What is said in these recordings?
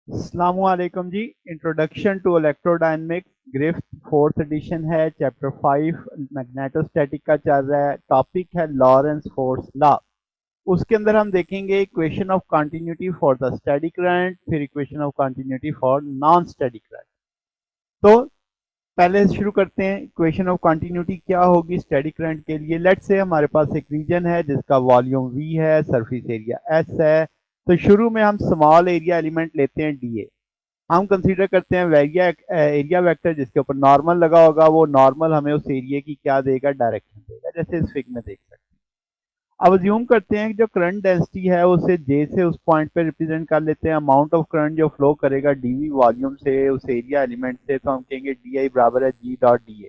अस्सलामुअलैकुम जी। Introduction to electrodynamics Griffith fourth edition है। चैप्टर 5 मैग्नेटोस्टैटिक का चल रहा है। टॉपिक है लॉरेंस फोर्स लॉ। उसके अंदर हम देखेंगे equation of continuity for the static current, फिर equation of continuity for non static current. तो पहले शुरू करते हैं। इक्वेशन ऑफ कंटिन्यूटी क्या होगी स्टैटिक करंट के लिए। लेट्स से हमारे पास एक रीजन है जिसका वॉल्यूम V है, सरफेस एरिया S है। तो शुरू में हम स्मॉल एरिया एलिमेंट लेते हैं dA। हम कंसीडर करते हैं एरिया वेक्टर जिसके ऊपर नॉर्मल लगा होगा, वो नॉर्मल हमें उस एरिया की क्या देगा, डायरेक्शन देगा, जैसे इस फिग में देख सकते हैं। अब अज्यूम करते हैं कि जो करंट डेंसिटी है उसे जे से उस पॉइंट पे रिप्रेजेंट कर लेते हैं। अमाउंट ऑफ करंट जो फ्लो करेगा डीवी वॉल्यूम से उस एरिया एलिमेंट से, तो हम कहेंगे डी आई बराबर है जी डॉट डी ए।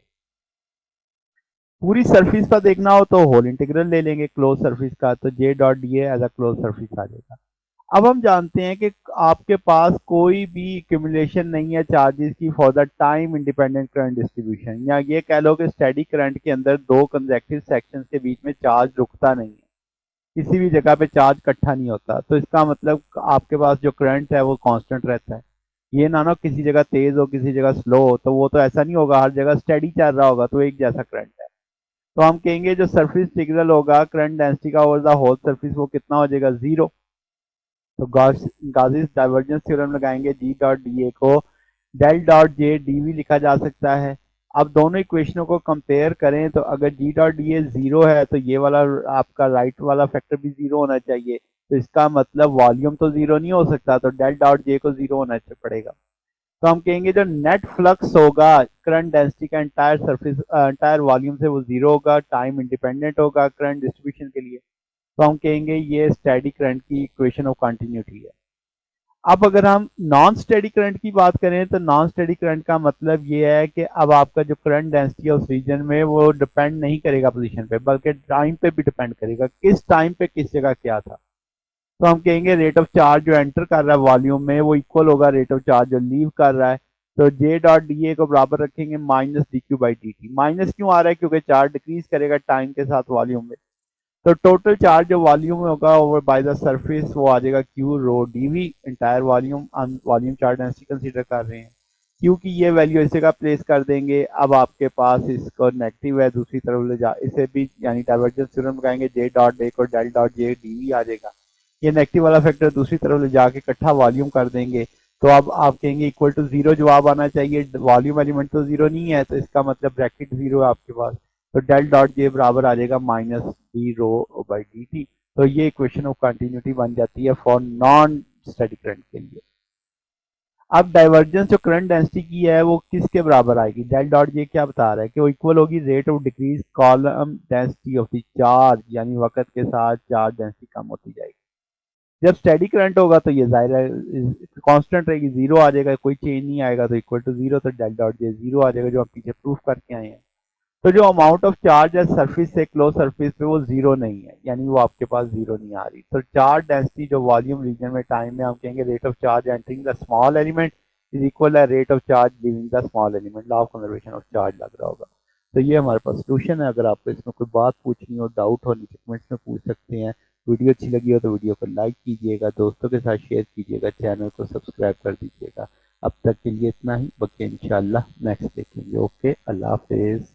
पूरी सरफेस का देखना हो तो होल इंटीग्रल ले लेंगे क्लोज सरफेस का, तो J dot D as a close surface आ जाएगा। अब हम जानते हैं कि आपके पास कोई भी एक्यूमुलेशन नहीं है चार्जेस की for the time independent current distribution, या ये कह लो कि स्टैटिक करंट के अंदर दो कंसेक्टिव सेक्शंस के बीच में चार्ज रुकता नहीं है, किसी भी जगह पे चार्ज इकट्ठा नहीं होता। तो इसका मतलब आपके पास जो करंट है वो कांस्टेंट रहता है। ये ना ना किसी जगह तेज हो किसी जगह स्लो हो, तो वो तो ऐसा नहीं होगा, हर जगह स्टेडी चल रहा होगा, तो एक जैसा करंट है। तो हम कहेंगे जो सरफेस इंटीग्रल होगा करंट डेंसिटी का ओवर द होल सरफेस, वो कितना हो जाएगा, जीरो। तो गाउस डाइवर्जेंस थ्योरम लगाएंगे, जी डॉट डी ए को del dot j d v लिखा जा सकता है। अब दोनों इक्वेशनों को कंपेयर करें तो अगर जी डॉट डी ए जीरो है तो ये वाला आपका राइट वाला फैक्टर भी जीरो होना चाहिए। तो इसका मतलब वॉल्यूम तो जीरो नहीं हो सकता, तो डेल डॉट जे को जीरो होना पड़ेगा। तो हम कहेंगे जो नेट फ्लक्स होगा करंट डेंसिटी का एंटायर सरफेस एंटायर वॉल्यूम से, वो जीरो होगा, टाइम इंडिपेंडेंट होगा करंट डिस्ट्रीब्यूशन के लिए। तो हम कहेंगे ये स्टेडी करंट की इक्वेशन ऑफ कंटिन्यूटी है। अब अगर हम नॉन स्टेडी करंट की बात करें तो नॉन स्टेडी करंट का मतलब ये है कि अब आपका जो करंट डेंसिटी है उस रीजन में वो डिपेंड नहीं करेगा पोजीशन पे, बल्कि टाइम पे भी डिपेंड करेगा, किस टाइम पे किस जगह क्या था। तो हम कहेंगे रेट ऑफ चार्ज जो एंटर कर रहा है वॉल्यूम में वो इक्वल होगा रेट ऑफ चार्ज जो लीव कर रहा है। तो जे डॉट डी ए को बराबर रखेंगे minus D Q by d T. Minus क्यों आ रहा है, क्योंकि चार्ज डिक्रीज करेगा टाइम के साथ वॉल्यूम में। तो टोटल चार्ज जो वॉल्यूम में होगा ओवर बाय द सरफेस वो आ जाएगा Q rho DV. Entire volume हम वॉल्यूम चार्ज डेंसिटी कंसीडर कर रहे हैं, क्यू की ये वैल्यू इसे का प्लेस कर देंगे। अब आपके पास इसको नेगेटिव है दूसरी तरफ ले जा, इसे भी यानी डाइवर्जेंस थ्योरम लगाएंगे, जे डॉट डे को डेल डॉट जे डीवी आ जाएगा। ये नेगेटिव वाला फैक्टर दूसरी तरफ ले जाके इकट्ठा वॉल्यूम कर देंगे। तो अब आप कहेंगे इक्वल टू जीरो जवाब आना चाहिए, वॉल्यूम एलिमेंट तो जीरो नहीं है, तो इसका मतलब ब्रैकेट जीरो है आपके पास। तो डेल डॉट जे बराबर आ जाएगा minus d rho by d t. तो ये इक्वेशन ऑफ कंटिन्यूटी बन जाती है फॉर नॉन स्टैटिक करंट के लिए। अब डाइवर्जेंस जो करंट डेंसिटी की है वो किसके बराबर आएगी, डेल डॉट जे क्या बता रहा है कि वो इक्वल होगी rate of decrease column density of the charge, यानी वक्त के साथ चार्ज डेंसिटी कम होती जाएगी। जब स्टेडी करंट होगा तो ये जाहिर है कांस्टेंट रहेगी, जीरो आ जाएगा, कोई चेंज नहीं आएगा, तो इक्वल टू जीरो, तो डेल डॉट जे जीरो आ जाएगा, जो हम पीछे प्रूफ करके आए हैं। तो जो अमाउंट ऑफ चार्ज है सरफेस से क्लोज सरफेस पे वो जीरो नहीं है, यानी वो आपके पास जीरो नहीं आ रही। तो चार्ज डेंसिटी जो वॉल्यूम रीजन में टाइम में हम कहेंगे rate of charge entering the small element is equal है rate of charge leaving the small element. Law of conservation of charge लग रहा होगा। तो ये हमारे पास सोल्यूशन है। अगर आपको इसमें कोई बात पूछनी हो, डाउट हो, नीचे कमेंट्स में पूछ सकते हैं। वीडियो अच्छी लगी हो तो वीडियो को लाइक कीजिएगा, दोस्तों के साथ शेयर कीजिएगा, चैनल को सब्सक्राइब कर दीजिएगा। अब तक के लिए इतना ही, बाकी इंशाल्लाह नेक्स्ट देखेंगे। ओके, अल्लाह हाफिज।